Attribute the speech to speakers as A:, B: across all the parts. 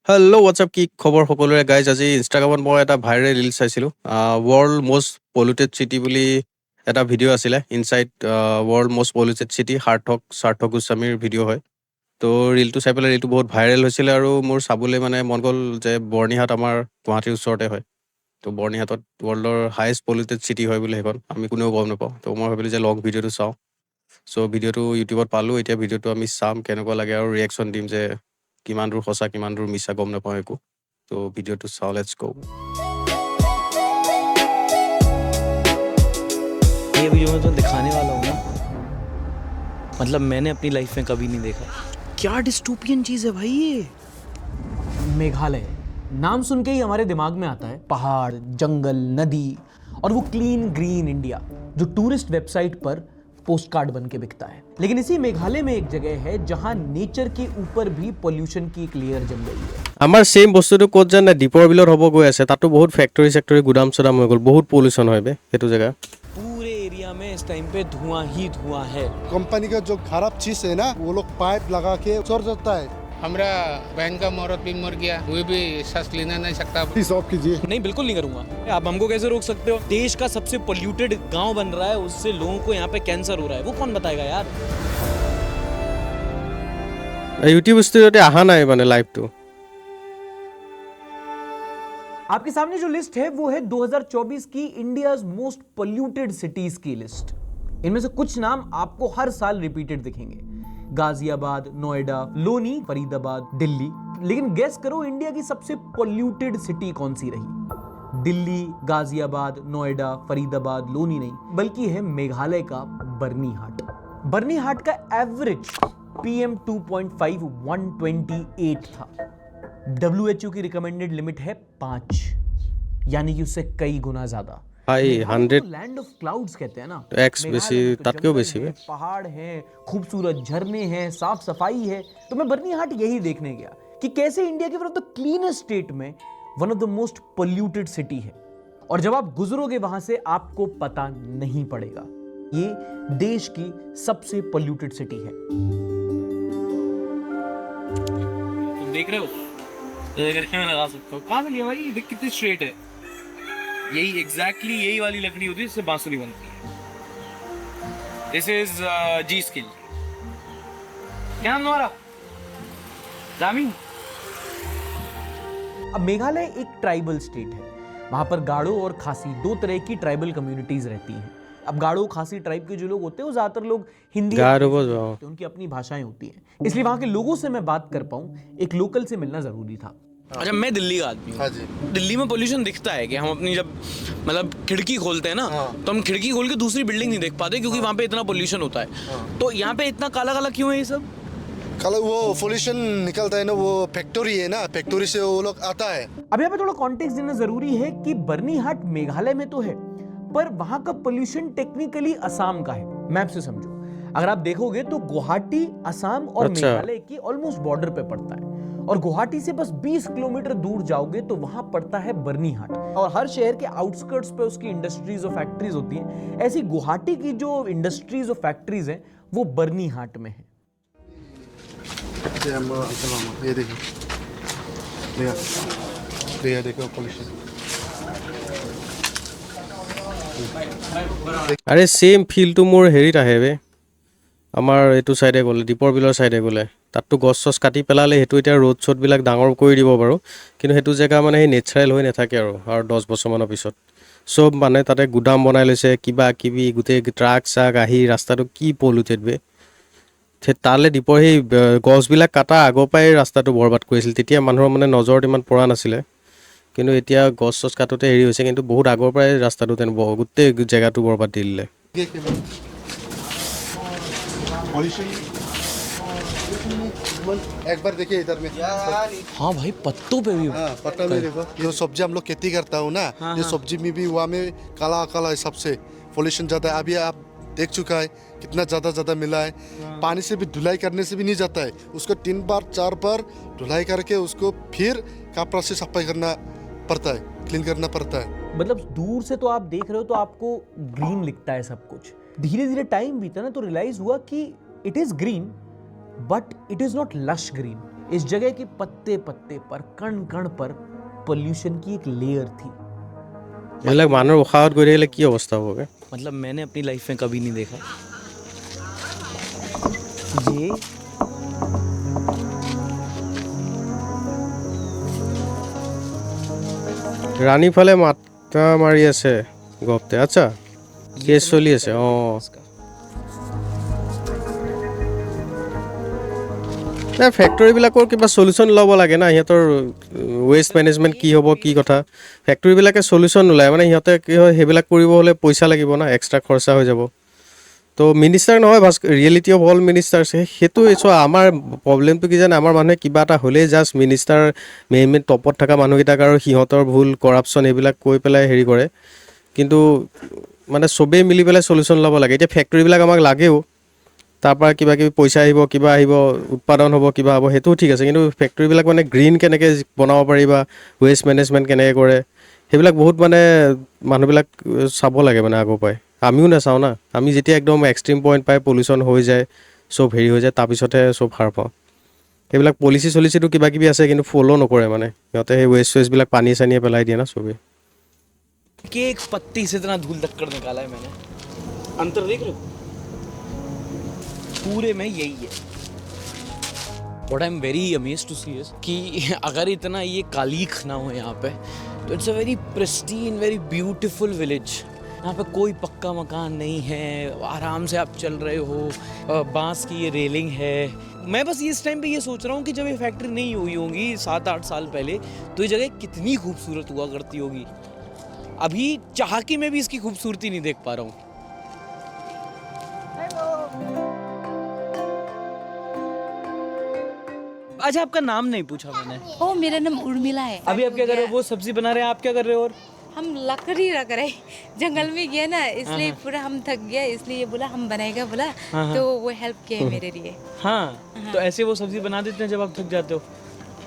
A: Hello' WhatsApp কি খবৰ সকলোৰে গাইজ আজি ইনষ্টাগ্ৰামত মই এটা ভাইৰেল ৰিল চাইছিলোঁ ৱৰ্ল্ড মষ্ট পলিউটেড চিটি বুলি এটা ভিডিঅ' আছিলে ইনচাইড ৱৰ্ল্ড মষ্ট পলিউটেড চিটি সাৰ্থক গোস্বামীৰ ভিডিঅ' হয় তো ৰিলটো চাই পেলাই ৰিলটো বহুত ভাইৰেল হৈছিলে আৰু মোৰ চাবলৈ মানে মন গ'ল যে বৰ্ণিহাট আমাৰ গুৱাহাটীৰ ওচৰতে হয় তো বৰ্ণিহাটত ৱৰ্ল্ডৰ হায়েষ্ট পলিউটেড চিটি হয় বুলি সেইখন আমি কোনেও গম নাপাওঁ তো মই ভাবিলোঁ যে লং ভিডিঅ'টো চাওঁ চ' ভিডিঅ'টো ইউটিউবত পালোঁ এতিয়া ভিডিঅ'টো আমি চাম কেনেকুৱা লাগে আৰু ৰিয়েকশ্যন দিম যে কিমান দূৰ সঁচা কিমান দূৰ মিছা গম নাপাওঁ একো তো ভিডিঅ'টো চাওঁ লেটছ গো
B: ये अभी जो मैं तुम्हें दिखाने वाला हूँ ना, मतलब मैंने अपनी लाइफ में कभी नहीं देखा। क्या डिस्टोपियन चीज़ है भाई ये।
C: मेघालय नाम सुन के ही हमारे दिमाग में आता है पहाड़, जंगल, नदी और वो क्लीन ग्रीन इंडिया जो टूरिस्ट वेबसाइट पर पोस्टकार्ड बन के बिकता है। लेकिन इसी मेघालय में एक जगह है जहां नेचर के ऊपर भी पोल्यूशन की एक लेयर जम गई है।
A: আমাৰ ছেইম বস্তুটো ক'ত জানে দীপৰ বিলত হ'ব গৈ আছে তাতো বহুত ফেক্টৰী গুদাম চুদাম হৈ গ'ল বহুত পলিউশ্যন হয় বে সেইটো জেগা
B: पूरे एरिया में इस टाइम पे धुआं ही धुआं है।
D: कंपनी का जो खराब चीज है ना वो लोग पाइप लगा के छोड़ देता है।
E: हमारा बहन का औरत भी मर गया, वो भी सांस लेना नहीं सकता।
D: प्लीज ऑफ कीजिए।
B: नहीं, बिल्कुल नहीं करूंगा। आप हमको कैसे रोक सकते हो? देश का सबसे पोल्यूटेड गांव बन रहा है, उससे लोगों को यहाँ पे कैंसर हो रहा है, वो कौन बताएगा यार।
A: ইউটিউব ষ্টুডিঅ'তে অহা নাই মানে লাইভটো
C: आपके सामने जो लिस्ट है वो है 2024 की इंडियाज मोस्ट पोल्यूटेड सिटीज की लिस्ट। इनमें से कुछ नाम आपको हर साल रिपीटेड दिखेंगे। गाजियाबाद, नोएडा, लोनी, फरीदाबाद, दिल्ली। लेकिन गेस करो इंडिया की सबसे पोल्यूटेड सिटी कौन सी रही? दिल्ली, गाजियाबाद, नोएडा, फरीदाबाद, लोनी नहीं, बल्कि है मेघालय का बर्नीहाट। बर्नीहाट का एवरेज PM 2.5 128 था। WHO की रिकमेंडेड लिमिट है 5, यानी कि उससे कई गुना ज्यादा।
A: ভাই 100
C: लैंड ऑफ क्लाउड्स कहते हैं ना।
A: एक्स बेसी तात्क्यों बेसी है
C: पहाड़ हैं, खूबसूरत झरने हैं, साफ सफाई है। तो मैं बर्नीहाट यही देखने गया कि कैसे इंडिया के one of the cleanest state में one of the most polluted city है। और जब आप गुजरोगे वहां से आपको पता नहीं पड़ेगा ये देश की सबसे पोल्यूटेड सिटी है।
B: तुम देख रहे हो? मैं लगा सकता हूँ। कहाँ से लिया भाई? देख कितनी स्ट्रेट है। यही एग्जैक्टली यही वाली लकड़ी होती है जिससे बांसुरी बनती है। This is G skill. क्या नाम तुम्हारा? रामी।
C: अब मेघालय एक ट्राइबल स्टेट है। वहां पर गाड़ो और खासी दो तरह की ट्राइबल कम्युनिटीज रहती हैं। अब गाड़ो खासी ट्राइब के जो लोग होते हैं वो ज्यादातर लोग हिंदी उनकी अपनी भाषाएं होती हैं, इसलिए वहां के लोगों से मैं बात कर पाऊं एक लोकल से मिलना जरूरी था।
B: अच्छा, मैं दिल्ली का आदमी हूँ।
D: हाँ जी।
B: दिल्ली में पोल्यूशन दिखता है कि हम अपनी जब मतलब खिड़की खोलते हैं ना, तो हम खिड़की खोल के दूसरी बिल्डिंग नहीं देख पाते क्योंकि वहाँ पे इतना पोल्यूशन होता है। तो यहाँ पे इतना काला काला क्यों है ये सब?
D: कल वो पोल्यूशन निकलता है ना, वो फैक्ट्री है ना, फैक्ट्री से वो लोग आता है।
C: अब यहाँ पे थोड़ा कॉन्टेक्स्ट देना जरूरी है कि बर्नीहाट मेघालय में तो है पर वहां का पोल्यूशन टेक्निकली असम का है। मैप से समझो, अगर आप देखोगे तो गुवाहाटी असम और मेघालय की ऑलमोस्ट बॉर्डर पे पड़ता है और गुवाहाटी से बस 20 किलोमीटर दूर जाओगे तो वहां पड़ता है बर्नीहाट। और हर शहर के आउटस्कर्ट्स पे उसकी इंडस्ट्रीज और फैक्ट्रीज होती हैं। ऐसी गुवाहाटी की जो इंडस्ट्रीज और फैक्ट्रीज हैं वो बर्नीहाट में है।
D: ये देखो, देखो पोल्यूशन।
A: আৰে ছেইম ফিলটো মোৰ হেৰিত আহে বে আমাৰ এইটো চাইডে গ'লে দীপৰ বিলৰ চাইডে গ'লে তাততো গছ চছ কাটি পেলালে সেইটো এতিয়া ৰোড শ্ব'টবিলাক ডাঙৰ কৰি দিব বাৰু কিন্তু সেইটো জেগা মানে সেই নেচাৰেল হৈ নাথাকে আৰু 10 বছৰমানৰ পিছত চব মানে তাতে গুদাম বনাই লৈছে কিবা কিবি গোটেই ট্ৰাক চাক আহি ৰাস্তাটো কি পলিউটেড বে তালৈ দীপৰ সেই গছবিলাক কাটা আগৰ পৰাই ৰাস্তাটো বৰবাদ কৰিছিল তেতিয়া মানুহৰ মানে নজৰত ইমান পৰা নাছিলে কিন্তু এতিয়া গছ চছ কাটোতে হেৰি হৈছে কিন্তু বহুত আগৰ পৰাই ৰাস্তাটো তেনে গোটেই জেগাটো বৰবাদ দি দিলে
D: एक बार देखिए इधर में।
B: हाँ भाई, पत्तों पे भी।
D: हाँ, पत्ता में देखो, ये सब्जी हम लोग खेती करता हूँ ना, ये सब्जी में भी वहाँ में काला काला है, सबसे पोल्यूशन ज्यादा है। अभी आप देख चुका है कितना ज्यादा मिला है। पानी से भी धुलाई करने से भी नहीं जाता है, उसको 3 बार 4 बार धुलाई करके उसको फिर कपड़ा से सफाई करना पड़ता है, क्लीन करना पड़ता है।
C: मतलब दूर से तो आप देख रहे हो तो आपको ग्रीन लिखता है सब कुछ। धीरे धीरे टाइम बीता ना तो रियलाइज हुआ कि it is green but it is not lush green. इस जगह के पत्ते पत्ते पर, कण कण पर पोल्यूशन की एक लेयर थी।
A: এইবিলাক মানুহৰ উশাহত গৈ থাকিলে কি অৱস্থা হ'বগে?
B: मतलब मैंने अपनी लाइफ में कभी नहीं देखा।
C: ये
A: ৰাণীৰ ফালে মাতা মাৰি আছে গপতে। আচ্ছা, কেছ চলি আছে। অঁ, ফেক্টৰীবিলাকৰ কিবা চলিউশ্যন ল'ব লাগে না। সিহঁতৰ ৱেষ্ট মেনেজমেণ্ট কি হ'ব, কি কথা। ফেক্টৰীবিলাকে চলিউশ্যন নোলায় মানে। সিহঁতে কি হয়, সেইবিলাক কৰিব হ'লে পইচা লাগিব না, এক্সট্ৰা খৰচা হৈ যাব। তো মিনিষ্টাৰ নহয়, ৰিয়েলিটি অফ অল মিনিষ্টাৰ সেইটো চোৱা। আমাৰ প্ৰব্লেমটো কি জানে, আমাৰ মানুহে কিবা এটা হ'লেই জাষ্ট মিনিষ্টাৰ মেইন টপত থকা মানুহকেইটাক আৰু সিহঁতৰ ভুল, কৰাপশ্যন এইবিলাক কৈ পেলাই হেৰি কৰে। কিন্তু মানে চবেই মিলি পেলাই চলিউশ্যন ল'ব লাগে। এতিয়া ফেক্টৰীবিলাক আমাক লাগেও, তাৰপৰা কিবা কিবি পইচা আহিব, কিবা আহিব, উৎপাদন হ'ব, কিবা হ'ব, সেইটোও ঠিক আছে। কিন্তু ফেক্টৰীবিলাক মানে গ্ৰীণ কেনেকৈ বনাব পাৰি বা ৱেষ্ট মেনেজমেণ্ট কেনেকৈ কৰে, সেইবিলাক বহুত মানে মানুহবিলাক চাব লাগে মানে আগৰ পৰাই। আমিও নাচাওঁ না। আমি যেতিয়া একদম এক্সট্ৰিম পইণ্ট পাই পলিউশ্যন হৈ যায়, চব হেৰি হৈ যায়, তাৰপিছতহে চব সাৰ পাওঁ। সেইবিলাক পলিচি চলিচিটো কিবা কিবি আছে, কিন্তু ফ'ল' নকৰে মানে। সিহঁতে সেই ৱেষ্টবিলাক পানী চানীয়ে পেলাই দিয়ে না চবেই।
B: कि एक पत्ती से इतना धूल धक्कड़ निकाला है मैंने। अंतर देख रहे हो? पूरे में यही है। What I'm very amazed to see is कि अगर इतना ये कालीख ना हो यहाँ पे, तो it's a very pristine, very beautiful village. यहाँ पे कोई पक्का मकान नहीं है, आराम से आप चल रहे हो, बांस की ये रेलिंग है। मैं बस इस टाइम पे ये सोच रहा हूँ कि जब ये फैक्ट्री नहीं हुई होंगी 7-8 साल पहले, तो ये जगह कितनी खूबसूरत हुआ करती होगी। अभी चाहकी में भी इसकी खूबसूरती नहीं देख पा रहा हूँ। अच्छा, आपका नाम नहीं पूछा मैंने।
F: ओ, मेरा नाम उर्मिला है।
B: अभी आप क्या कर रहे हो? वो सब्जी बना रहे हैं, आप क्या कर रहे हो? और
F: हम लकड़ी रख रहे, जंगल में गया ना, इसलिए पूरा हम थक गया, इसलिए बोला हम बनाएगा, बोला तो वो हेल्प किया है मेरे लिए।
B: हाँ, तो ऐसे वो सब्जी बना देते हैं जब आप थक जाते हो?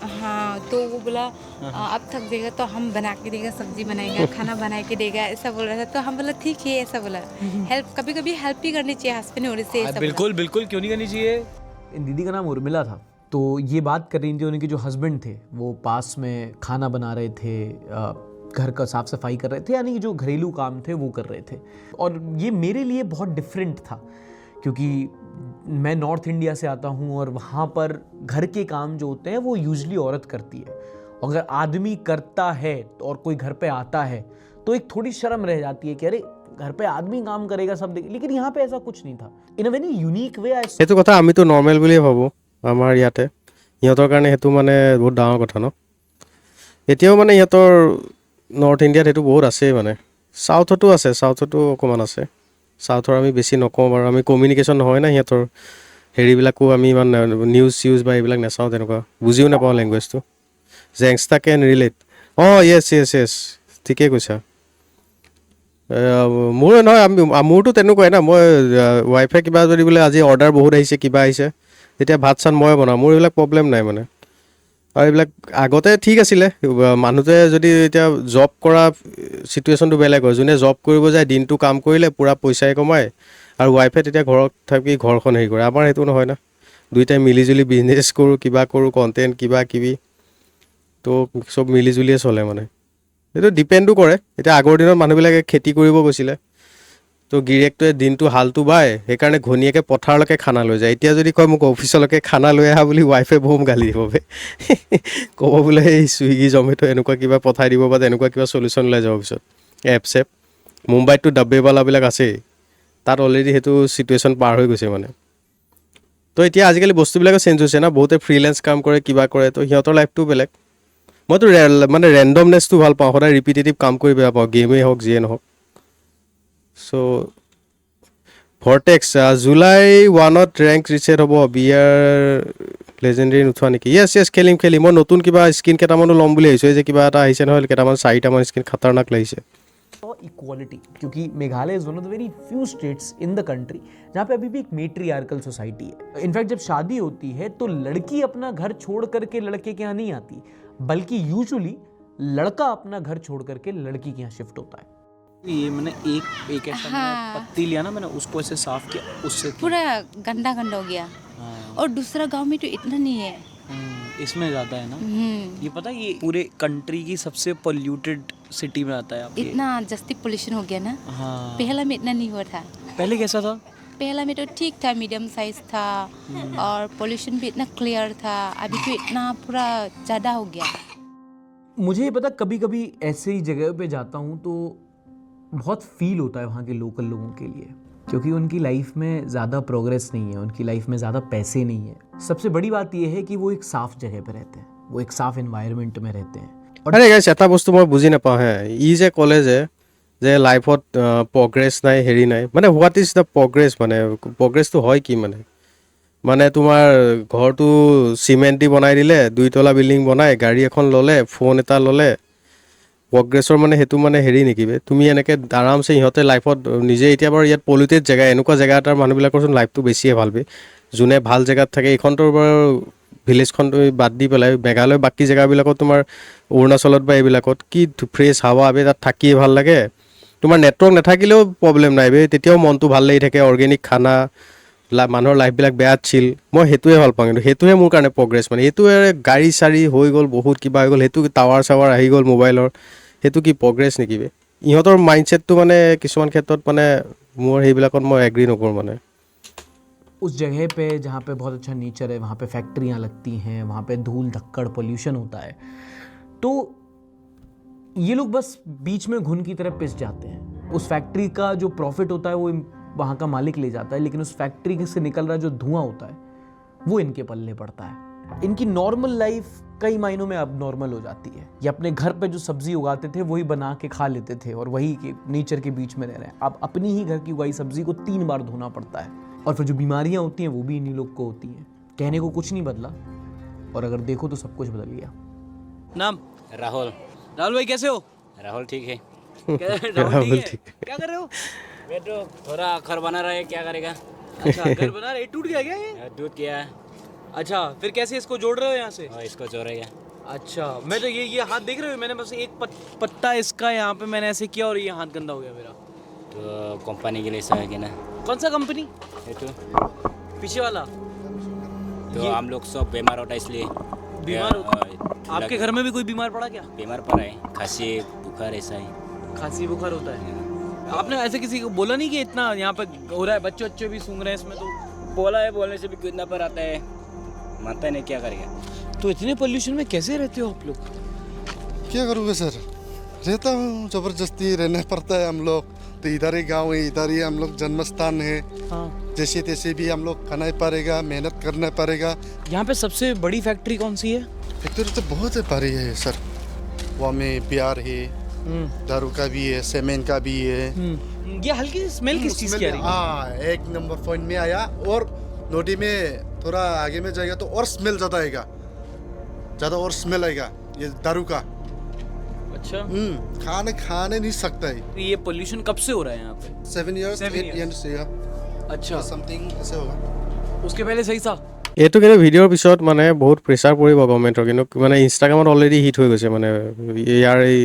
F: हाँ, तो वो बोला अब थक जाएगा तो हम बना के देगा, सब्जी बनाएगा, खाना बना के देगा, ऐसा बोल रहा था। तो हम बोला ठीक है, ऐसा बोला। हेल्प कभी कभी हेल्प भी करनी चाहिए हस्बैंड होने से, ऐसा
B: बिल्कुल बिल्कुल, क्यों नहीं करनी चाहिए।
C: इन दीदी का नाम उर्मिला था। तो ये बात कर रही थी, उनके जो हस्बैंड थे वो पास में खाना बना रहे थे, घर का साफ सफाई कर रहे थे, यानी जो घरेलू काम थे वो कर रहे थे। और ये मेरे लिए बहुत डिफरेंट था, क्योंकि मैं नॉर्थ इंडिया से आता हूँ और वहाँ पर घर के काम जो होते हैं वो यूजली औरत करती है। अगर आदमी करता है और कोई घर पे आता है तो एक थोड़ी शर्म रह जाती है कि अरे घर पे आदमी काम करेगा सब देख। लेकिन यहाँ पे ऐसा कुछ नहीं था। इन अ वेरी यूनिक वे आई
A: সেইটো কথা আমিতো নৰ্মেল বুলিয়ে ভাবোঁ আমাৰ ইয়াতে। সিহঁতৰ কাৰণে সেইটো মানে বহুত ডাঙৰ কথা ন। এতিয়াও মানে সিহঁতৰ নৰ্থ ইণ্ডিয়াত সেইটো বহুত আছেই মানে। চাউথতো আছে, চাউথতো অকণমান আছে। চাউথৰ আমি বেছি নকওঁ বাৰু, আমি কমিউনিকেশ্যন নহয় না সিহঁতৰ হেৰিবিলাকো আমি ইমান নিউজ চিউজ বা এইবিলাক নাচাওঁ, তেনেকুৱা বুজিও নাপাওঁ লেংগুৱেজটো। জেংষ্টা কেন ৰিলেট। অঁ, য়েছ য়েছ য়েছ, ঠিকেই কৈছা। মোৰ নহয়, মোৰতো তেনেকুৱাই না। মই ৱাইফে কিবা যদি বোলে আজি অৰ্ডাৰ বহুত আহিছে, কিবা আহিছে, তেতিয়া ভাত চাত ময়ে বনাওঁ। মোৰ এইবিলাক প্ৰব্লেম নাই মানে। আৰু এইবিলাক আগতে ঠিক আছিলে। মানুহটোৱে যদি এতিয়া জব কৰা চিটুৱেশ্যনটো বেলেগ হয়। যোনে জব কৰিব যায়, দিনটো কাম কৰিলে, পূৰা পইচাই কমায়, আৰু ৱাইফে তেতিয়া ঘৰত থাকি ঘৰখন হেৰি কৰে। আমাৰ সেইটো নহয় না। দুইটাই মিলিজুলি বিজনেছ কৰোঁ, কিবা কৰোঁ, কণ্টেণ্ট কিবা কিবি, তো চব মিলিজুলিয়ে চলে মানে। সেইটো ডিপেণ্ডো কৰে। এতিয়া আগৰ দিনত মানুহবিলাকে খেতি কৰিব গৈছিলে, তো গিৰিয়েকটোৱে দিনটো হালটো বায়, সেইকাৰণে ঘনীয়েকে পথাৰলৈকে খানা লৈ যায়। এতিয়া যদি কয় মোক অফিচলৈকে খানা লৈ আহা বুলি, ৱাইফে বম গালি দিব বে। ক'ব বোলে এই চুইগি জমেট' এনেকুৱা কিবা পঠাই দিব বা তেনেকুৱা কিবা চলিউশ্যন ওলাই যাব পিছত। এপ চেপ মুম্বাইততো ডাব্বেৱালাবিলাক আছেই, তাত অলৰেডি সেইটো চিটুৱেশ্যন পাৰ হৈ গৈছে মানে। তো এতিয়া আজিকালি বস্তুবিলাকো চেঞ্জ হৈছে না। বহুতে ফ্ৰীলেঞ্চ কাম কৰে, কিবা কৰে, তো সিহঁতৰ লাইফটো বেলেগ। মইতো মানে ৰেণ্ডমনেছটো ভাল পাওঁ, সদায় ৰিপিটেটিভ কাম কৰি বেয়া পাওঁ, গেমেই হওক যিয়ে নহওক। চ' ভৰ্টেক্স জুলাই 1ত ৰেংক ৰিচেট হ'ব, বিয়াৰ লেজেণ্ডেৰী নোথোৱা নেকি? য়েছ খেলিম। মই নতুন কিবা স্কিন কেইটামানো ল'ম বুলি ভাবিছোঁ। এই যে কিবা এটা আহিছে নহয়, কেইটামান 4টামান স্কিন খাতাৰনাক লাগিছে।
C: इक्वालिटी, क्योंकि Meghalaya is one of the very few states in the country जहाँ पे अभी भी एक मेट्रियार्कल सोसाइटी है। इनफैक्ट जब शादी होती है तो लड़की अपना घर छोड़ करके लड़के के यहाँ नहीं आती, बल्कि यूजुअली लड़का अपना घर छोड़ करके लड़की के यहाँ शिफ्ट होता है।
B: ये मैंने एक ऐसा मैंने पत्ती लिया ना, मैंने उसको ऐसे साफ किया, उससे
F: पूरा गंदा गंदा हो गया। और दूसरा गांव में तो इतना नहीं है।
G: इसमें ज़्यादा है ना। ये पता है ये पूरे कंट्री की सबसे पोल्यूटेड सिटी में आता है आपके।
F: इतना जस्ती पोल्यूशन हो गया ना,
G: हाँ,
F: पहला में इतना नहीं हुआ था।
G: पहले कैसा था?
F: पहला में तो ठीक था, मीडियम साइज था और पोल्यूशन भी इतना क्लियर था। अभी तो इतना पूरा ज़्यादा हो गया।
C: मुझे ये पता, कभी कभी ऐसे ही जगह पे जाता हूँ तो बहुत फील होता है वहाँ के लोकल लोगों के लिए, क्योंकि उनकी लाइफ में ज़्यादा प्रोग्रेस नहीं है, उनकी लाइफ में ज़्यादा पैसे नहीं है। सबसे बड़ी बात यह है कि वो एक साफ जगह पे रहते हैं, वो एक साफ एनवायरनमेंट में रहते हैं।
A: আৰে গাইছ এটা বস্তু মই বুজি নাপাওঁ হে, ই যে ক'লে যে লাইফত প্ৰগ্ৰেছ নাই হেৰি নাই, মানে হোৱাট ইজ দ্য প্ৰগ্ৰেছ, মানে প্ৰগ্ৰেছটো হয় কি মানে? মানে তোমাৰ ঘৰটো চিমেণ্ট দি বনাই দিলে, 2 তলা বিল্ডিং বনাই, গাড়ী এখন ল'লে, ফোন এটা ল'লে, প্ৰগ্ৰেছৰ মানে সেইটো মানে হেৰি নেকি বে? তুমি এনেকৈ আৰামছে ইহঁতে লাইফত নিজে, এতিয়া বাৰু ইয়াত পলিউটেড জেগা, এনেকুৱা জেগা এটাৰ মানুহবিলাকৰচোন লাইফটো বেছিয়ে ভাল বে। যোনে ভাল জেগাত থাকে, এইখনটো বাৰু ভিলেজখন তুমি বাদ দি পেলাই মেঘালয় বাকী জেগাবিলাকত তোমাৰ অৰুণাচলত বা এইবিলাকত কি ফ্ৰেছ হাৱা বে, তাত থাকিয়ে ভাল লাগে। তোমাৰ নেটৱৰ্ক নাথাকিলেও প্ৰব্লেম নাই বে, তেতিয়াও মনটো ভাল লাগি থাকে, অৰ্গেনিক খানা, মানুহৰ লাইফবিলাক বেয়া চিল। মই সেইটোৱে ভাল পাওঁ, কিন্তু সেইটোৱে মোৰ কাৰণে প্ৰগ্ৰেছ। মানে এইটোৱে গাড়ী চাড়ী হৈ গ'ল, বহুত কিবা হৈ গ'ল, সেইটো টাৱাৰ চাৱাৰ আহি গ'ল মোবাইলৰ, সেইটো কি প্ৰগ্ৰেছ নেকি বে? ইহঁতৰ মাইণ্ডছেটটো মানে কিছুমান ক্ষেত্ৰত মানে মোৰ সেইবিলাকত মই এগ্ৰী নকৰোঁ মানে।
C: उस जगह पे जहाँ पे बहुत अच्छा नेचर है, वहाँ पे फैक्ट्रियाँ लगती हैं, वहाँ पे धूल धक्कड़ पोल्यूशन होता है, तो ये लोग बस बीच में घुन की तरह पिस जाते हैं। उस फैक्ट्री का जो प्रॉफिट होता है वो वहाँ का मालिक ले जाता है, लेकिन उस फैक्ट्री से निकल रहा जो धुआं होता है वो इनके पल्ले पड़ता है। इनकी नॉर्मल लाइफ कई मायनों में अब नॉर्मल हो जाती है। ये अपने घर पे जो सब्जी उगाते थे वही बना के खा लेते थे और वही के नेचर के बीच में रह रहे हैं। अब अपनी ही घर की उगाई सब्जी को 3 बार धोना पड़ता है, और फिर जो बीमारियां होती हैं वो भी इन्हीं लोग को होती हैं। कहने को कुछ नहीं बदला, और अगर देखो तो सब कुछ बदल गया।
G: नाम?
H: राहुल।
G: राहुल भाई कैसे हो?
H: राहुल ठीक है।
G: राहुल ठीक है। क्या कर रहे हो?
H: मैं तो थोड़ा घर बना रहा है, क्या करेगा?
G: अच्छा, घर बना रहे, टूट गया क्या ये?
H: दूध किया है
G: अच्छा, फिर कैसे इसको जोड़ रहे हो यहाँ से?
H: और इसको जोड़ेगा।
G: अच्छा, मैं तो ये हाथ देख रहे हो, मैंने बस एक पत्ता इसका यहाँ पे मैंने ऐसे किया और ये हाथ गंदा हो गया मेरा।
H: तो कंपनी के लिए ऐसा है कि ना?
G: कौन सा कंपनी?
H: ये तो
G: पीछे वाला?
H: तो हम लोग सब बीमार होता है इसलिए।
G: बीमार आपके घर में भी कोई बीमार पड़ा क्या?
H: बीमार पड़ा है, खांसी बुखार ऐसा है।
G: खांसी बुखार होता है? आपने ऐसे किसी को बोला नहीं कि इतना यहाँ पे हो रहा है, बच्चे भी सूंघ रहे हैं इसमें? तो
H: बोला है, बोलने से भी कितना पर आता है, मानता नहीं, क्या करेगा?
G: तो इतने पोल्यूशन में कैसे रहते हो आप लोग?
D: क्या करूँगा सर, रहता हूँ, ज़बरदस्ती रहना पड़ता है। हम लोग तो इधर ही गांव है, इधर ही हम लोग जन्म स्थान है।
G: हाँ,
D: जैसे तैसे भी हम लोग खाना ही पड़ेगा, मेहनत करना पड़ेगा।
G: यहाँ पे सबसे बड़ी फैक्ट्री कौन सी है?
D: फैक्ट्री तो बहुत है बड़ी है सर, वहाँ में बिहार है, दारू का भी है, सीमेंट का भी है।
G: ये हल्की स्मेल किस चीज़ की आ रही है?
D: हाँ, 1 नंबर पॉइंट में आया। और नोडी में थोड़ा आगे में जाएगा तो और स्मेल ज़्यादा आएगा, ज़्यादा और स्मेल आएगा ये दारू का।
G: अच्छा,
D: खाने नहीं सकता है।
G: ये पोल्यूशन कब से हो रहा है यहाँ पे?
D: 7 years, 8 years से
G: अच्छा,
D: समथिंग ऐसे होगा।
G: उसके पहले सही था?
A: এইটো কিন্তু ভিডিঅ'ৰ পিছত মানে বহুত প্ৰেছাৰ পৰিব গভৰ্ণমেণ্টৰ, কিন্তু মানে ইনষ্টাগ্ৰামত অলৰেডি হিট হৈ গৈছে। মানে ইয়াৰ এই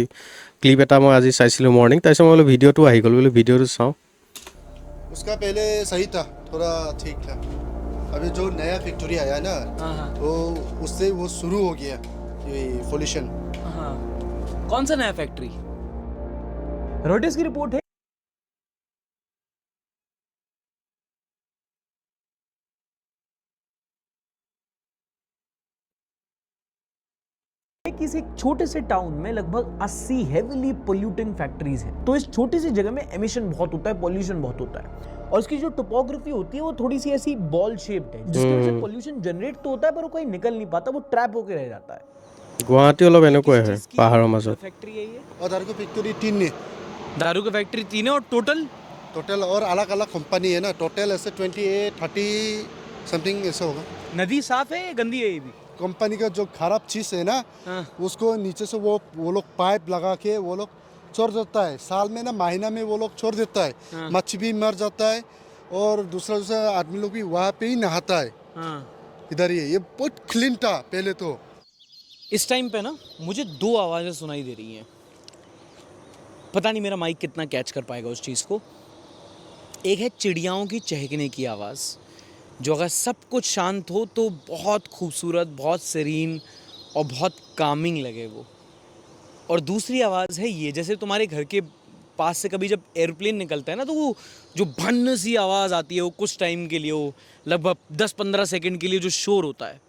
A: ক্লিপ এটা মই আজি চাইছিলোঁ মৰ্ণিং, তাৰপিছত মই বোলো ভিডিঅ'টো আহি গ'ল, বোলো ভিডিঅ'টো চাওঁ।
D: उसका पहले सही था, थोड़ा ठीक था। अभी जो नया फैक्ट्री आया ना, वो उससे वो शुरू हो गया ये पोल्यूशन।
G: हाँ, कौन सा नया फैक्ट्री?
C: रॉयटर्स की रिपोर्ट है किसी छोटे से टाउन में लगभग 80 हेवीली पोल्यूटिंग फैक्ट्रीज हैं। तो इस छोटी सी जगह में एमिशन बहुत होता है, पॉल्यूशन बहुत होता है, और इसकी जो टोपोग्राफी होती है वो थोड़ी सी ऐसी बॉल शेप्ड है, जिसकी वजह से पॉल्यूशन जनरेट तो होता है पर वो कहीं निकल नहीं पाता, वो ट्रैप होकर रह जाता है।
A: গুৱাহাটী অলপ এনেকুৱাই হয় পাহাৰৰ মাজত।
G: फैक्ट्री है ये?
D: और दारू की फैक्ट्री 3 है
G: दारू की फैक्ट्री 3 है, और टोटल
D: टोटल, और अलग अलग कंपनी है ना, टोटल ऐसे 28, 30 समथिंग ऐसा होगा।
G: नदी साफ है या गंदी है ये भी?
D: कंपनी का जो खराब चीज़ है ना, उसको नीचे से वो लोग पाइप लगा के वो लोग छोड़ देता है। साल में ना, महीना में वो लोग छोड़ देता है। मच्छी भी मर जाता है, और दूसरा आदमी लोग भी वहाँ पे ही नहाता है। इधर ये बहुत क्लीन था पहले। तो
G: इस टाइम पे ना मुझे 2 आवाज़ें सुनाई दे रही हैं, पता नहीं मेरा माइक कितना कैच कर पाएगा उस चीज़ को। एक है चिड़ियाओं की चहकने की आवाज़, जो अगर सब कुछ शांत हो तो बहुत खूबसूरत, बहुत सीरीन और बहुत कामिंग लगे वो। और दूसरी आवाज़ है ये, जैसे तुम्हारे घर के पास से कभी जब एयरप्लेन निकलता है ना, तो वो जो भन्न सी आवाज़ आती है, वो कुछ टाइम के लिए, वो लगभग 10-15 सेकंड के लिए जो शोर होता है,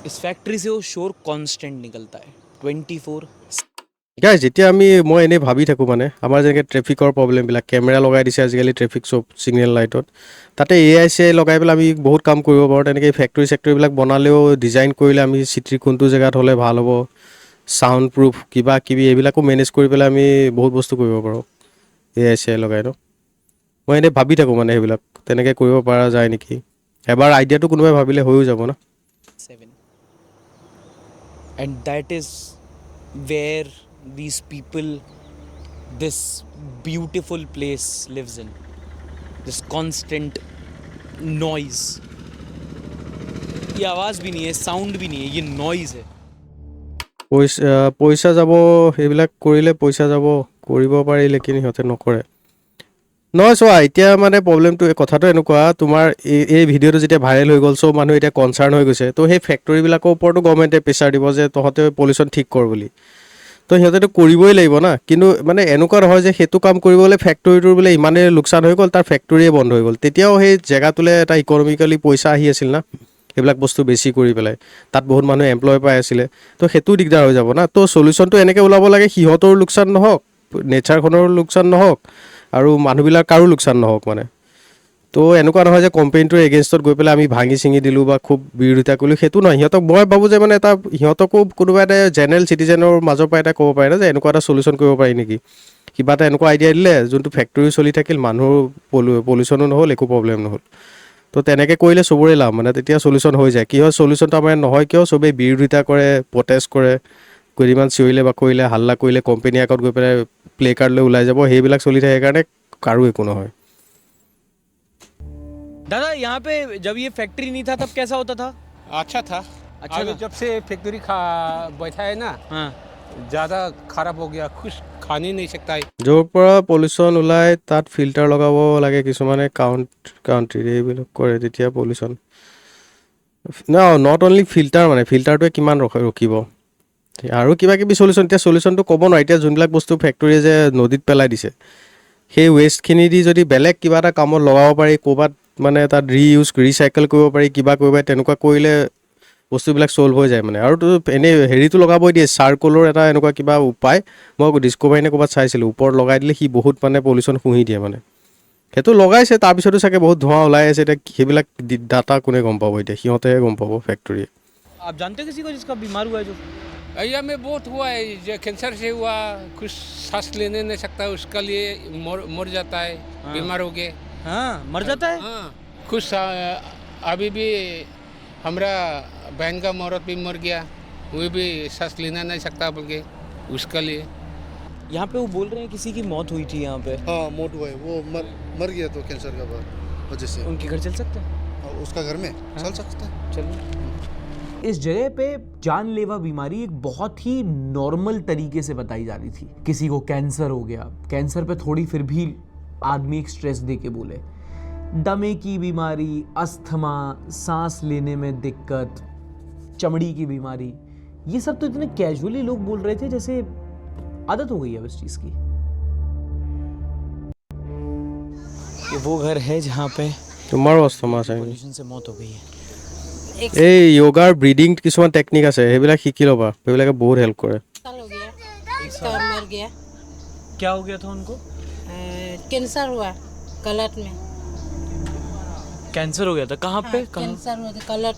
G: इस फैक्ट्री से वो शोर कांस्टेंट निकलता है 24।
A: গাইজ যেতিয়া মই এনেই ভাবি থাকোঁ মানে আমাৰ যেনেকৈ ট্ৰেফিকৰ প্ৰব্লেমবিলাক কেমেৰা লগাই দিছে আজিকালি ট্ৰেফিক চব চিগনেল লাইটত, তাতে AI লগাই পেলাই আমি বহুত কাম কৰিব পাৰোঁ। তেনেকৈ ফেক্টৰী চেক্টৰীবিলাক বনালেও ডিজাইন কৰিলে আমি চিটিৰ কোনটো জেগাত হ'লে ভাল হ'ব, চাউণ্ড প্ৰুফ কিবা কিবি এইবিলাকো মেনেজ কৰি পেলাই আমি বহুত বস্তু কৰিব পাৰোঁ AI লগাই ন। মই এনেই ভাবি থাকোঁ মানে সেইবিলাক তেনেকৈ কৰিব পৰা যায় নেকি, এবাৰ আইডিয়াটো কোনোবাই ভাবিলে হৈও যাব না।
G: 7 and that is where these people, this beautiful place lives in, this constant noise। ये आवाज़ भी नहीं है, साउंड भी नहीं है, ये नॉइज़ है।
A: পইচা যাব, সেইবিলাক কৰিলে পইচা যাব, কৰিব পাৰি লেকিন সিহঁতে নকৰে। নহয় চোৱা, এতিয়া মানে প্ৰব্লেমটো কথাটো এনেকুৱা, তোমাৰ এই ভিডিঅ'টো যেতিয়া ভাইৰেল হৈ গ'ল, চব মানুহ এতিয়া কনচাৰ্ণ হৈ গৈছে, তো সেই ফেক্টৰীবিলাকৰ ওপৰতো গভৰ্ণমেণ্টে প্ৰেছাৰ দিব যে তহঁতে পলিউশ্যন ঠিক কৰ বুলি, তো সিহঁতেতো কৰিবই লাগিব না। কিন্তু মানে এনেকুৱা নহয় যে সেইটো কাম কৰিবলৈ ফেক্টৰীটোৰ বোলে ইমানেই লোকচান হৈ গ'ল তাৰ ফেক্টৰীয়ে বন্ধ হৈ গ'ল, তেতিয়াও সেই জেগাটোলৈ এটা ইকনমিকেলি পইচা আহি আছিল না সেইবিলাক বস্তু বেছি কৰি পেলাই, তাত বহুত মানুহে এমপ্লয় পাই আছিলে, তো সেইটোও দিগদাৰ হৈ যাব না। তো চলিউশ্যনটো এনেকৈ ওলাব লাগে সিহঁতৰ লোকচান নহওক, নেচাৰখনৰ লোকচান নহওক আৰু মানুহবিলাক কাৰো লোকচান নহওক মানে। তো এনেকুৱা নহয় যে কোম্পানীটোৰ এগেইনষ্টত গৈ পেলাই আমি ভাঙি চিঙি দিলোঁ বা খুব বিৰোধিতা কৰিলোঁ, সেইটো নহয়। সিহঁতক মই ভাবোঁ যে মানে এটা সিহঁতকো কোনোবা এটা জেনেৰেল চিটিজেনৰ মাজৰ পৰা এটা ক'ব পাৰে না যে এনেকুৱা এটা চলিউশ্যন কৰিব পাৰি নেকি, কিবা এটা এনেকুৱা আইডিয়া দিলে যোনটো ফেক্টৰী চলি থাকিল, মানুহৰ পলিউশ্যনো নহ'ল, একো প্ৰব্লেম নহ'ল। তো তেনেকৈ কৰিলে চবৰে লাভ মানে, তেতিয়া চলিউশ্যন হৈ যায়। কি হয় চলিউশ্যনটো আমাৰ নহয় কিয়, চবেই বিৰোধিতা কৰে, প্ৰটেষ্ট কৰে, কেইদিনমান চিঞৰিলে বা কৰিলে হাল্লা কৰিলে কোম্পানী আগত গৈ পেলাই প্লে কাৰ্ড লৈ ওলাই যাব, সেইবিলাক চলি থাকে কাৰণে কাৰো একো নহয়।
G: दादा यहाँ पे जब ये फैक्ट्री नहीं था तब कैसा होता था?
E: अच्छा था।
G: अच्छा
E: अभी
G: था।
E: जब से फैक्ट्री बैठा है ना,
G: हाँ,
E: ज़्यादा खराब हो गया, कुछ खा नहीं सकता है।
A: য'ৰ পৰা পলিউশ্যন ওলায় তাত ফিল্টাৰ লগাব লাগে, কিছুমানে কাউণ্ট্ৰিত এইবিলাক কৰে, তেতিয়া পলিউশ্যন নট অনলি ফিল্টাৰ, মানে ফিল্টাৰটোৱে কিমান ৰখিব আৰু কিবা কিবি চলিউশ্যন। এতিয়া চলিউশ্যনটো ক'ব নোৱাৰি, এতিয়া যোনবিলাক বস্তু ফেক্টৰীয়ে যে নদীত পেলাই দিছে সেই ৱেষ্টখিনি দি যদি বেলেগ কিবা এটা কামত লগাব পাৰি, ক'ৰবাত মানে তাত ৰিচাইকেল কৰিব পাৰি, কিবা কৰিব পাৰি, তেনেকুৱা কৰিলে বস্তুবিলাক চল্ভ হৈ যায় মানে। আৰু তো এনেই হেৰিটো লগাবই দিয়ে, চাৰ্কলৰ এটা এনেকুৱা কিবা উপায়, মই ডিস্কভাৰী নে ক'ৰবাত চাইছিলোঁ, ওপৰত লগাই দিলে সি বহুত মানে পলিউশ্যন শুহি দিয়ে মানে। সেইটো লগাইছে, তাৰপিছতো চাগে বহুত ধোঁৱা ওলাই আছে। এতিয়া সেইবিলাক ডাটা কোনে গম পাব, এতিয়া সিহঁতেহে গম পাব ফেক্টৰীয়ে।
G: आप जानते हो किसी को जिसका बीमार हुआ है जो?
E: एरिया में बहुत हुआ है, जो कैंसर से हुआ, कुछ सांस लेने नहीं सकता, उसका लिए मर जाता है, बीमार हो गए।
G: हाँ, मर जाता है।
E: हाँ, कुछ अभी भी हमारा बहन का औरत भी मर गया, वो भी सांस लेना नहीं सकता बोल के, उसका लिए।
G: यहाँ पे वो बोल रहे हैं किसी की मौत हुई थी यहाँ पे,
D: हाँ मोट हुआ है, वो मर गया तो कैंसर का वजह से।
G: उनके घर चल सकते हैं?
D: उसका घर में चल सकता है।
G: चलो।
C: इस जगह पे जानलेवा बीमारी एक बहुत ही नॉर्मल तरीके से बताई जा रही थी। किसी को कैंसर हो गया, कैंसर पे थोड़ी फिर भी आदमी एक स्ट्रेस दे के बोले, दमे की बीमारी, अस्थमा, सांस लेने में दिक्कत, चमड़ी की बीमारी, ये सब तो इतने कैजुअली लोग बोल रहे थे जैसे आदत हो गई है इस चीज की।
G: ये वो घर है जहाँ पे
A: তোমাৰো অস্তমা আছে?
G: पोल्यूशन से मौत हो गई है।
A: এই য়োগাৰ ব্ৰিডিং কিছুমান টেকনিক আছে, সেইবিলাক শিকি ল'বা, সেইবিলাকে বহুত হেল্প কৰে।
I: साल हो गया, इसका मर गया।
G: क्या हो गया था उनको?
I: कैंसर हुआ गलत में।
G: कैंसर हो गया था? कहाँ पे? कहाँ?
I: कैंसर हुआ था गलत।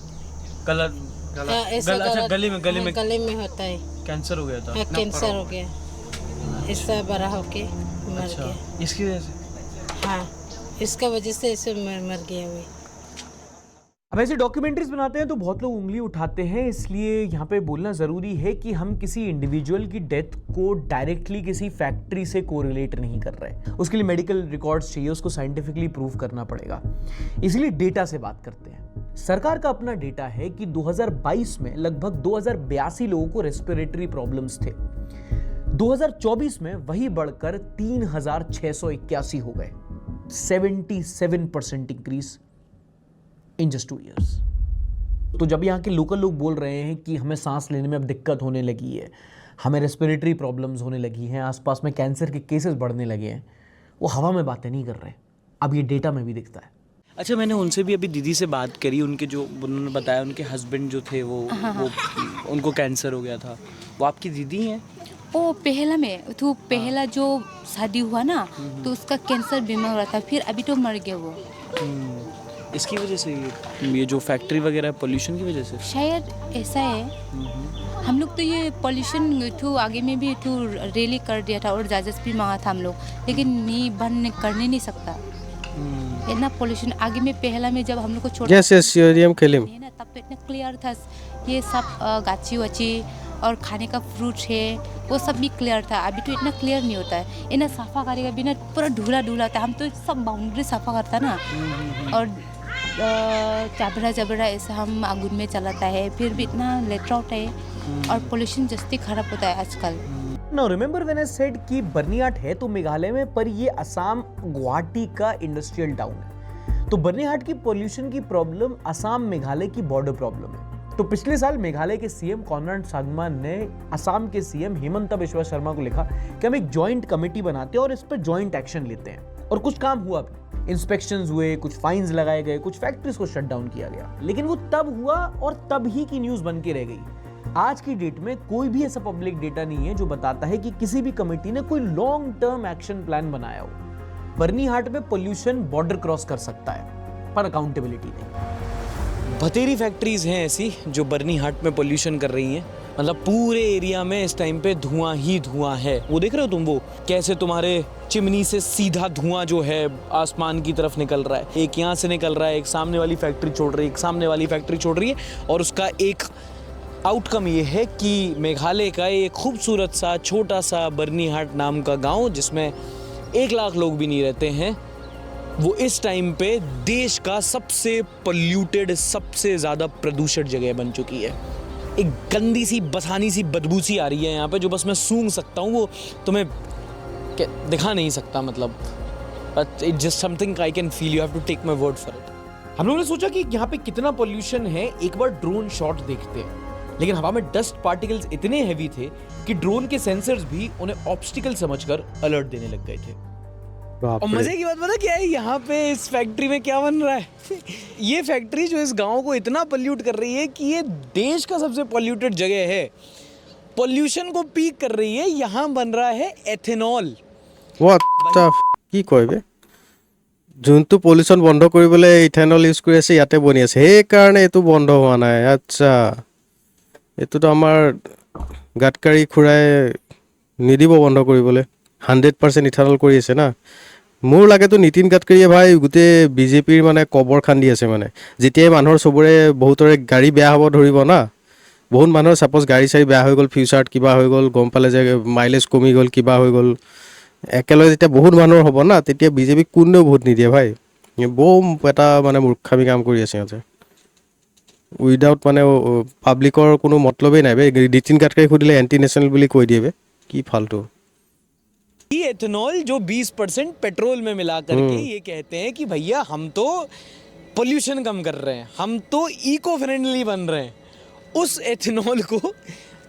G: गला
I: ऐसा
G: अच्छा, गले में
I: गले में होता है।
G: कैंसर हो गया था।
I: हाँ, कैंसर हो गया, इससे बड़ा होके मर
G: अच्छा,
I: गया।
G: इसकी वजह से?
I: हाँ, इसका वजह से ऐसे मर गया वो।
C: अब ऐसे डॉक्यूमेंट्रीज बनाते हैं तो बहुत लोग उंगली उठाते हैं, इसलिए यहाँ पे बोलना ज़रूरी है कि हम किसी इंडिविजुअल की डेथ को डायरेक्टली किसी फैक्ट्री से कोरिलेट नहीं कर रहे। उसके लिए मेडिकल रिकॉर्ड्स चाहिए, उसको साइंटिफिकली प्रूव करना पड़ेगा, इसीलिए डेटा से बात करते हैं। सरकार का अपना डेटा है कि 2022 में लगभग 2082 लोगों को रेस्पिरेटरी प्रॉब्लम्स थे। 2024 में वही बढ़कर 3,681 हो गए। 77% इंक्रीज इन जस्ट 2 years। तो जब यहाँ के लोकल लोग बोल रहे हैं कि हमें सांस लेने में अब दिक्कत होने लगी है, हमें रेस्पिरेटरी प्रॉब्लम्स होने लगी हैं, आसपास में कैंसर के केसेस बढ़ने लगे हैं, वो हवा में बातें नहीं कर रहे, अब ये डेटा में भी दिखता है।
G: अच्छा, मैंने उनसे भी अभी दीदी से बात करी, उनके जो उन्होंने बताया उनके हस्बैंड जो थे वो उनको कैंसर हो गया था। वो आपकी दीदी हैं?
F: वो पहला में तो पहला जो शादी हुआ ना तो उसका कैंसर बीमार हुआ था, फिर अभी तो मर गया वो।
G: इसकी वजह से ये जो फैक्ट्री वगैरह पोल्यूशन की वजह से
F: शायद ऐसा है। हम लोग तो ये पॉल्यूशन तो आगे में भी तो रैली कर दिया था और जायज़ भी मांगा था हम लोग, लेकिन नहीं बंद करने नहीं सकता इतना पॉल्यूशन। आगे में पहला में जब हम लोग को छोटा
A: यस खेलिम
F: है ना, तब तो इतना क्लियर था, ये सब गाची वाची और खाने का फ्रूट है वो सब भी क्लियर था। अभी तो इतना क्लियर नहीं होता है, इतना सफ़ा करेगा भी ना, पूरा धूला धूला होता है। हम तो सब बाउंड्री सफ़ा करता ना, और जबड़ा ऐसा हम आगुन में चलाता है, फिर भी इतना लेटरा होता है और पोल्यूशन जस्ती खराब होता है आजकल।
C: Now remember when I said कि बर्निहाट है तो मेघालय में, पर ये असम गुवाहाटी का इंडस्ट्रियल टाउन है। तो बर्निहाट की पोल्यूशन की प्रॉब्लम असम मेघालय की बॉर्डर प्रॉब्लम है। तो पिछले साल मेघालय के सीएम कॉनराड सांगमा ने असम के सीएम हिमंता बिस्वा शर्मा को लिखा कि हम एक जॉइंट कमेटी बनाते हैं और इस पर जॉइंट एक्शन लेते हैं, और कुछ काम हुआ भी। इंस्पेक्शंस हुए, कुछ फाइन्स लगाए गए, कुछ फैक्ट्रीज को शट डाउन किया गया, लेकिन वो तब हुआ और तब ही की न्यूज बन के रह गई। आज की डेट में कोई भी ऐसा पब्लिक डेटा नहीं है जो बताता है कि किसी भी कमेटी ने कोई लॉन्ग टर्म एक्शन प्लान बनाया हो। बर्निहाट में पोल्यूशन बॉर्डर क्रॉस कर सकता है, पर अकाउंटेबिलिटी नहीं।
G: बतेरी फैक्ट्रीज हैं ऐसी जो बर्निहाट में पोल्यूशन कर रही हैं। मतलब पूरे एरिया में इस टाइम पे धुआं ही धुआं है। वो देख रहे हो तुम, वो कैसे तुम्हारे चिमनी से सीधा धुआं जो है आसमान की तरफ निकल रहा है। एक यहाँ से निकल रहा है, एक सामने वाली फैक्ट्री छोड़ रही है, एक सामने वाली फैक्ट्री छोड़ रही है, और उसका एक आउटकम ये है कि मेघालय का एक खूबसूरत सा छोटा सा बर्निहाट नाम का गांव, जिसमें 1 लाख लोग भी नहीं रहते हैं, वो इस टाइम पे देश का सबसे पोल्यूटेड, सबसे ज़्यादा प्रदूषित जगह बन चुकी है। एक गंदी सी बसानी सी बदबू सी आ रही है यहाँ पे, जो बस मैं सूंघ सकता हूँ, वो तुम्हें दिखा नहीं सकता। मतलब it's just something I can feel, you have to take my word for it.
C: हम लोगों ने सोचा कि यहाँ पे कितना पोल्यूशन है, एक बार ड्रोन शॉट देखते हैं, लेकिन हवा में डस्ट पार्टिकल्स इतने हैवी थे कि ड्रोन के सेंसर्स भी उन्हें ऑब्स्टिकल समझकर अलर्ट देने लग गए थे।
G: और मजे की बात पता क्या है, यहाँ पे इस फैक्ट्री में क्या बन रहा है ये फैक्ट्री जो इस गांव को इतना पोल्यूट कर रही है कि ये देश का सबसे पोल्यूटेड जगह है, पोल्यूशन को पीक कर रही है। यहाँ बन रहा है एथेनॉल।
A: কি কয় বে, যোনটো পলিউশ্যন বন্ধ কৰিবলৈ ইথানল ইউজ কৰি আছে ইয়াতে বনি আছে, সেইকাৰণে এইটো বন্ধ হোৱা নাই। আচ্ছা, এইটোতো আমাৰ গাডকাৰী খুৰাই নিদিব বন্ধ কৰিবলৈ, 100% ইথানল কৰি আছে না। মোৰ লাগেতো নীতিন গাডকাৰীয়ে ভাই গোটেই বিজেপিৰ মানে কবৰ খান্দি আছে। মানে যেতিয়াই মানুহৰ চবৰে বহুতৰে গাড়ী বেয়া হ'ব ধৰিব না, বহুত মানুহৰ ছাপ'জ গাড়ী চাড়ী বেয়া হৈ গ'ল, ফিউচাৰত কিবা হৈ গ'ল, গম পালে যে মাইলেজ কমি গ'ল, কিবা হৈ গ'ল, একেলগে যেতিয়া বহুত মানুহৰ হ'ব না, তেতিয়া বিজেপিক কোনেও ভোট নিদিয়ে ভাই। বম এটা মানে মূৰ্খামি কাম কৰি আছে সিহঁতে, উইদাউট মানে পাব্লিকৰ কোনো মতলবেই নাই বে। নীতিন গাডকাৰী সুধিলে এণ্টি নেশ্যনেল বুলি কৈ দিয়ে বে, কি ফাল্টু।
G: ये एथेनॉल जो 20% पेट्रोल में मिला करके ये कहते हैं कि भैया हम तो पोल्यूशन कम कर रहे हैं, हम तो इको फ्रेंडली बन रहे हैं। उस एथेनॉल को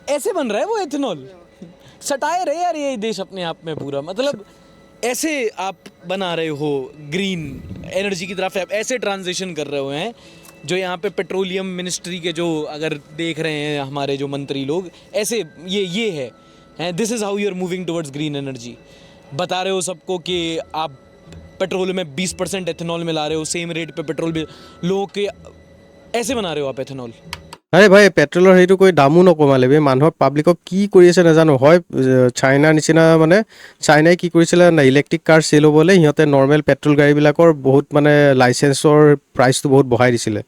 G: ऐसे बन रहा है वो एथेनॉल, सटाए रहे यार ये देश अपने आप में पूरा। मतलब ऐसे आप बना रहे हो ग्रीन एनर्जी की तरफ, ऐसे ट्रांजिशन कर रहे हुए हैं। जो यहाँ पे पेट्रोलियम मिनिस्ट्री के जो अगर देख रहे हैं हमारे जो मंत्री लोग, ऐसे ये है, this is how you are moving towards green energy. बता रहे हो सबको कि आप पेट्रोल में 20% एथेनॉल मिला रहे हो, सेम रेट पे पेट्रोल भी लोगों के ऐसे बना रहे हो आप एथेनॉल।
A: আৰে ভাই পেট্ৰলৰ সেইটো কৈ দামো নকমালে বে, মানুহক পাব্লিকক কি কৰি আছে নাজানো। হয় চাইনাৰ নিচিনা মানে চাইনাই কি কৰিছিলে না, ইলেক্ট্ৰিক কাৰ চেল হ'বলৈ সিহঁতে নৰ্মেল পেট্ৰল গাড়ীবিলাকৰ বহুত মানে লাইচেঞ্চৰ প্ৰাইচটো বহুত বঢ়াই দিছিলে।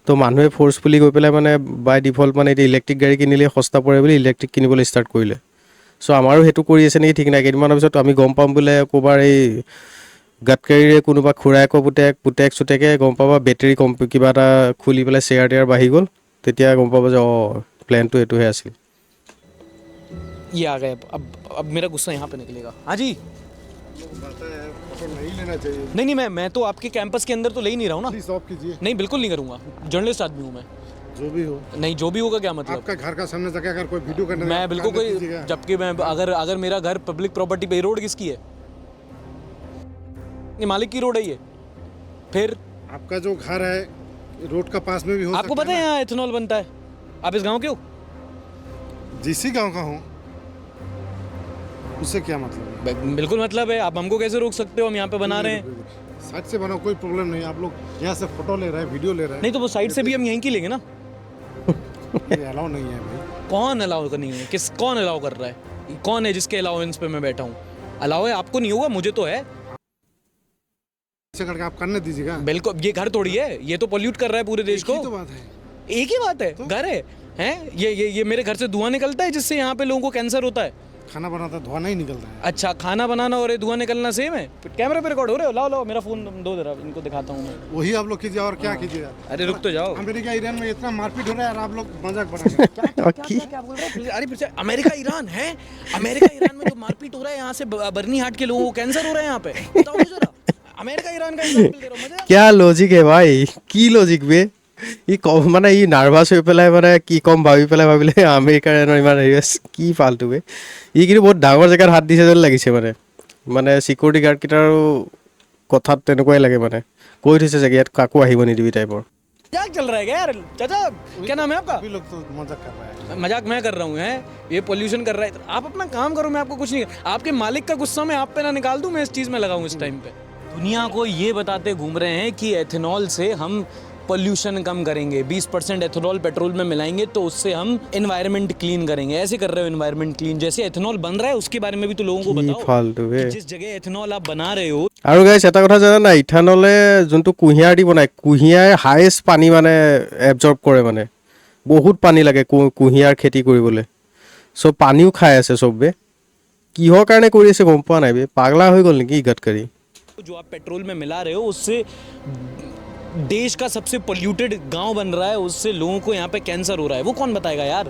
A: তো মানুহে ফ'ৰ্চফুলি গৈ পেলাই মানে বাই ডিফল্ট মানে এতিয়া ইলেক্ট্ৰিক গাড়ী কিনিলে সস্তা পৰে বুলি ইলেক্ট্ৰিক কিনিবলৈ ষ্টাৰ্ট কৰিলে। চ' আমাৰো সেইটো কৰি আছে নেকি ঠিক নাই, কেইদিনমানৰ পিছত আমি গম পাম বোলে ক'ৰবাৰ এই গাডকাৰীৰে কোনোবা খুৰায়েকৰ পুতেক চুতেকে গম পাবা বেটেৰী কিবা এটা খুলি পেলাই শ্বেয়াৰ টেয়াৰ বাঢ়ি গ'ল, তেতিয়া গম পাব যে অঁ প্লেনটো এইটোহে আছিল।
G: ये आ गए अब मेरा गुस्सा यहाँ पे निकलेगा। हाँ जी।
D: नहीं लेना चाहिए।
G: नहीं मैं तो आपके कैंपस के अंदर तो ले ही नहीं रहा हूँ ना।
D: प्लीज ऑफ कीजिए।
G: नहीं बिल्कुल नहीं करूँगा, जर्नलिस्ट आदमी हूँ मैं।
D: जो भी हो।
G: नहीं जो भी होगा क्या मतलब?
D: आपका घर का सामने जाके अगर कोई वीडियो करने
G: मैं बिल्कुल कोई, जबकि मैं अगर मेरा घर पब्लिक प्रॉपर्टी पे, रोड किसकी है? ये मालिक की रोड है ये। फिर
D: आपका जो घर है रोड का पास में भी हो
G: आपको पता है यहाँ एथेनॉल बनता है? आप इस गांव के हो?
D: जिसी गांव का हूँ, उससे क्या मतलब है?
G: बिल्कुल मतलब है। आप हमको कैसे रोक सकते हो? हम यहाँ पे बना रहे हैं।
D: साइड से बनाओ, कोई प्रॉब्लम नहीं। आप लोग यहाँ से फोटो ले रहे हैं, वीडियो ले रहे हैं।
G: नहीं तो वो साइड से भी हम यहीं की लेंगे ना।
D: ये अलाउ नहीं है भाई।
G: कौन अलाउ नहीं है? कौन अलाउ कर रहा है? कौन है जिसके अलाउंस पे मैं बैठा हूँ? अलाउ है आपको, नहीं होगा, मुझे तो है।
D: ऐसे करके आप करने दीजिएगा।
G: बिल्कुल, ये घर थोड़ी है, ये तो पोल्यूट कर रहा है पूरे देश को।
D: तो बात है,
G: एक ही बात है, घर है हैं? ये मेरे घर से धुआं निकलता है जिससे यहाँ पे लोगों को कैंसर होता है।
D: खाना बनाता धुआं नहीं निकलता है।
G: अच्छा, खाना बनाना और ये धुआं निकलना सेम है? कैमरे पे रिकॉर्ड हो रहे हो? लाओ मेरा फोन दो जरा, इनको दिखाता हूँ मैं।
D: वही आप लोग कीजिए और क्या कीजिए।
G: अरे रुक तो जाओ।
D: अमेरिका ईरान में इतना मारपीट हो रहा है और आप लोग मजाक बना रहे हैं।
G: क्या बोल रहे हैं? अरे फिर से अमेरिका ईरान है? अमेरिका ईरान में जो मारपीट हो रहा है, यहाँ से बर्नी हाट के लोगों को कैंसर हो रहा है यहाँ पे, बताओ मुझे जरा। अमेरिका ईरान का एग्जांपल दे रहा हूँ।
A: क्या लॉजिक है भाई, की लॉजिक बे? ই কম মানে ই নাৰ্ভাছ হৈ পেলাই মানে কি কম ভাবিলে আমেৰিকাৰ ইমান হেৰি কি ফাল্টু বে। ই কিন্তু বহুত ডাঙৰ জেগাত হাত দিছে যেন লাগিছে মানে চিকিউৰিটি গাৰ্ডকেইটাৰো কথাত তেনেকুৱাই লাগে, মানে কৈ থৈছে চাগে ইয়াত কাকো আহিব নিদিবি টাইপৰ।
G: मजाक चल रहा है क्या यार? चाचा क्या नाम है आपका?
D: अभी लोग तो मजाक कर रहे हैं।
G: मजाक मैं कर रहा हूँ है? ये पोल्यूशन कर रहा है। आप अपना काम करो, मैं आपको कुछ नहीं। आपके मालिक का गुस्सा मैं आप पे ना निकाल दूं, मैं इस चीज़ में लगाऊं इस टाइम पे। दुनिया को ये बताते घूम रहे हैं कि एथेनॉल से हम पोल्यूशन कम करेंगे, 20% एथेनॉल पेट्रोल में मिलाएंगे तो उससे हम एनवायरनमेंट क्लीन करेंगे। ऐसे कर रहे हो एनवायरनमेंट क्लीन, जैसे एथेनॉल बन रहा है उसके बारे में भी तो लोगों को
A: কি
G: बताओ।
A: ফাল্টু বে।
G: जिस जगह एथेनॉल आप बना रहे हो,
A: আৰু গাইছ এটা কথা জানা নাই, ইথানলে যোনটো কুঁহিয়াৰ দি বনায়, কুঁহিয়াৰ হায়েষ্ট পানী মানে এবজৰ্ব কৰে, মানে বহুত পানী লাগে কুঁহিয়াৰ খেতি কৰিবলৈ। চ' পানীও খাই আছে চবে, কিহৰ কাৰণে কৰি আছে গম পোৱা নাই বে, পাগলা হৈ গ'ল নেকি গাতকাৰী।
G: जो आप पेट्रोल में मिला रहे हो उससे देश का सबसे पोल्यूटेड गांव बन रहा है, उससे लोगों को यहाँ पे कैंसर हो रहा है। वो कौन बताएगा यार?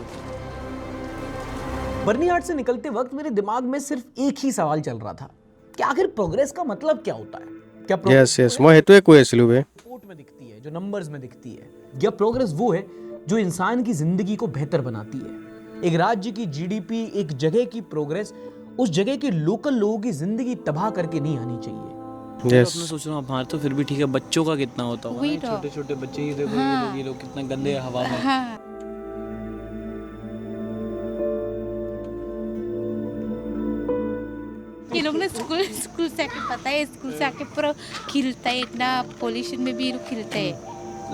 C: बर्नी हाट से निकलते वक्त मेरे दिमाग में सिर्फ एक ही सवाल चल रहा था कि आखिर प्रोग्रेस का मतलब क्या होता है? क्या
A: য়েছ য়েছ, মই সেইটোৱে কৈ আছিলোঁ বে।
C: रिपोर्ट में दिखती है, जो नंबर्स में दिखती है, या प्रोग्रेस वो है जो इंसान की जिंदगी को बेहतर बनाती है? एक राज्य की जीडीपी, एक जगह की प्रोग्रेस उस जगह के लोकल लोगों की जिंदगी तबाह करके नहीं आनी चाहिए।
A: য়েছ,
G: मैं सोच रहा हूँ बाहर तो फिर भी ठीक है, बच्चों का कितना होता होगा?
F: वही
G: नहीं,
F: तो।
G: छोटे छोटे बच्चे ही देखो, ये लोग कितना गंदे हवा में।
F: हाँ, ये लोग ना स्कूल से आके, पता है, स्कूल से आके पूरा खिलता है, इतना पोल्यूशन में भी ये लोग खिलते हैं।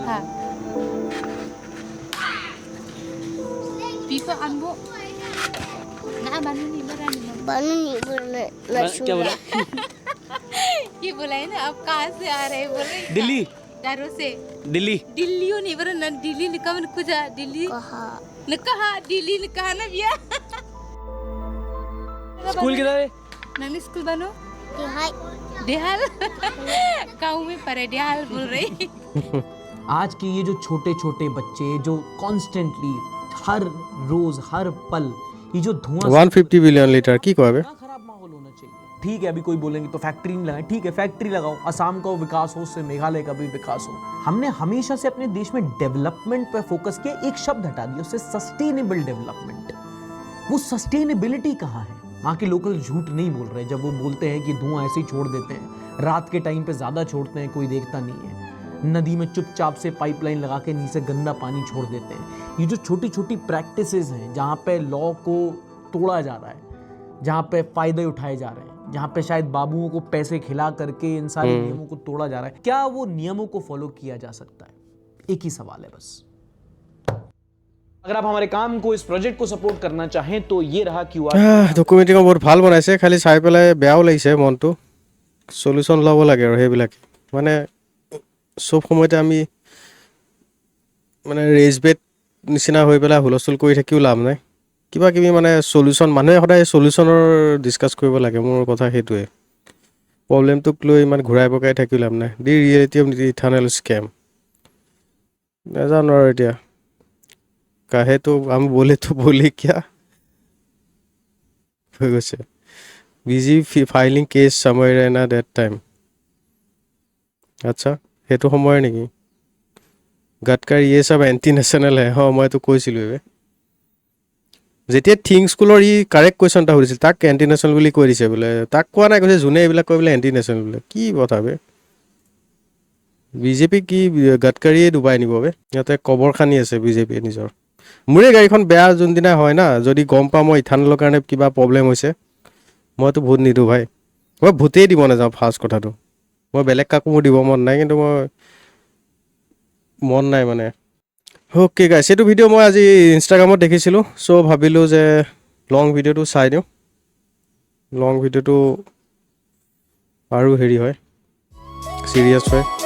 F: हाँ, People anbo ना बानू नहीं बना
G: क्या बोला?
F: ये बोला है ना, आप कहाँ से आ रहे हैं? बोल रहे हैं
G: दिल्ली।
F: दारो से।
G: दिल्ली।
F: दिल्लियों नहीं बना ना, दिल्ली निका मन कुछ दिल्ली कहा दिल्ली ने कहा ना भैया।
G: स्कूल किधर है?
F: नानी स्कूल बनो देहाल गाँव में परे देहाल बोल रही।
C: आज के ये जो छोटे छोटे बच्चे जो कॉन्स्टेंटली हर रोज हर पल ये जो धुआं
A: 150 बिलियन लीटर की कहे बे।
C: खराब माहौल होना चाहिए। ठीक है, अभी कोई बोलेंगे तो फैक्ट्री नहीं लगाए, ठीक है फैक्ट्री लगाओ, असम का विकास हो, उससे मेघालय का भी विकास हो। हमने हमेशा से अपने देश में डेवलपमेंट पर फोकस किया, एक शब्द हटा दिया, उससे सस्टेनेबल डेवलपमेंट। वो सस्टेनेबिलिटी कहाँ है? वहाँ के लोकल झूठ नहीं बोल रहे जब वो बोलते हैं कि धुआं ऐसे ही छोड़ देते हैं, रात के टाइम पे ज्यादा छोड़ते हैं, कोई देखता नहीं है, नदी में चुपचाप से पाइपलाइन लगा के नीचे गंदा पानी छोड़ देते हैं। ये जो छोटी छोटी प्रैक्टिसेस हैं जहाँ पे लॉ को तोड़ा जा रहा है, जहाँ पे फायदे उठाए जा रहे हैं, जहाँ पे शायद बाबुओं को पैसे खिला करके इन सारे नियमों को तोड़ा जा रहा है, क्या वो नियमों को फॉलो किया जा सकता है? एक ही सवाल है बस। अगर आप हमारे काम को, इस प्रोजेक्ट को सपोर्ट करना चाहें तो ये रहा QR।
A: ডকুমেণ্টৰিং বহুত ভাল বনাইছে, খালি চাই পেলাই বেয়াও লাগিছে মনটো। সলিউশ্যন ল'ব লাগে আৰু সেইবিলাকে, মানে চব সময়তে আমি মানে ৰেজ বেট নিচিনা হৈ পেলাই হুলস্থুল কৰি থাকিও লাভ নাই। কিবা কিবি মানে সলিউশ্যন, মানুহে সদায় সলিউশ্যনৰ ডিছকাছ কৰিব লাগে। মোৰ কথা সেইটোৱে, প্ৰব্লেমটোক লৈ ইমান ঘূৰাই পকাই থাকিও লাভ নাই। দি ৰিয়েলিটি অফ ইথানেল স্কেম নাজানো আৰু এতিয়া। কাহে তো हम बोले तो बोले क्या। হৈ গৈছে busy filing case somewhere in date time আচ্ছা সেইটো সময় নেকি গডকাৰী ये सब एंटी नेशनल है हाँ মই তো কৈছিলোঁ এবে যেতিয়া থিংক স্কুলৰ ই কাৰেক্ট কুৱেশ্যন এটা সুধিছিল তাক এণ্টি নেশ্যনেল বুলি কৈ দিছে বোলে তাক কোৱা নাই কৈছে যোনে এইবিলাক কৈ বোলে এণ্টি নেশ্যনেল বোলে কি কথা বে বিজেপি কি গডকাৰীয়ে ডুবাই নিব বে সিহঁতে কবৰ খানি আছে বিজেপিয়ে নিজৰ মোৰে গাড়ীখন বেয়া যোনদিনা হয় না যদি গম পাওঁ মই ইথানলৰ কাৰণে কিবা প্ৰব্লেম হৈছে মইতো ভোট নিদিওঁ ভাই মই ভোটেই দিব নাযাওঁ ফাৰ্ষ্ট কথাটো মই বেলেগ কাকো মোৰ দিব মন নাই কিন্তু মই মন নাই মানে অ'কে গাইছ এইটো ভিডিঅ' মই আজি ইনষ্টাগ্ৰামত দেখিছিলোঁ চ' ভাবিলোঁ যে লং ভিডিঅ'টো চাই দিওঁ লং ভিডিঅ'টো আৰু হেৰি হয় চিৰিয়াছ হয়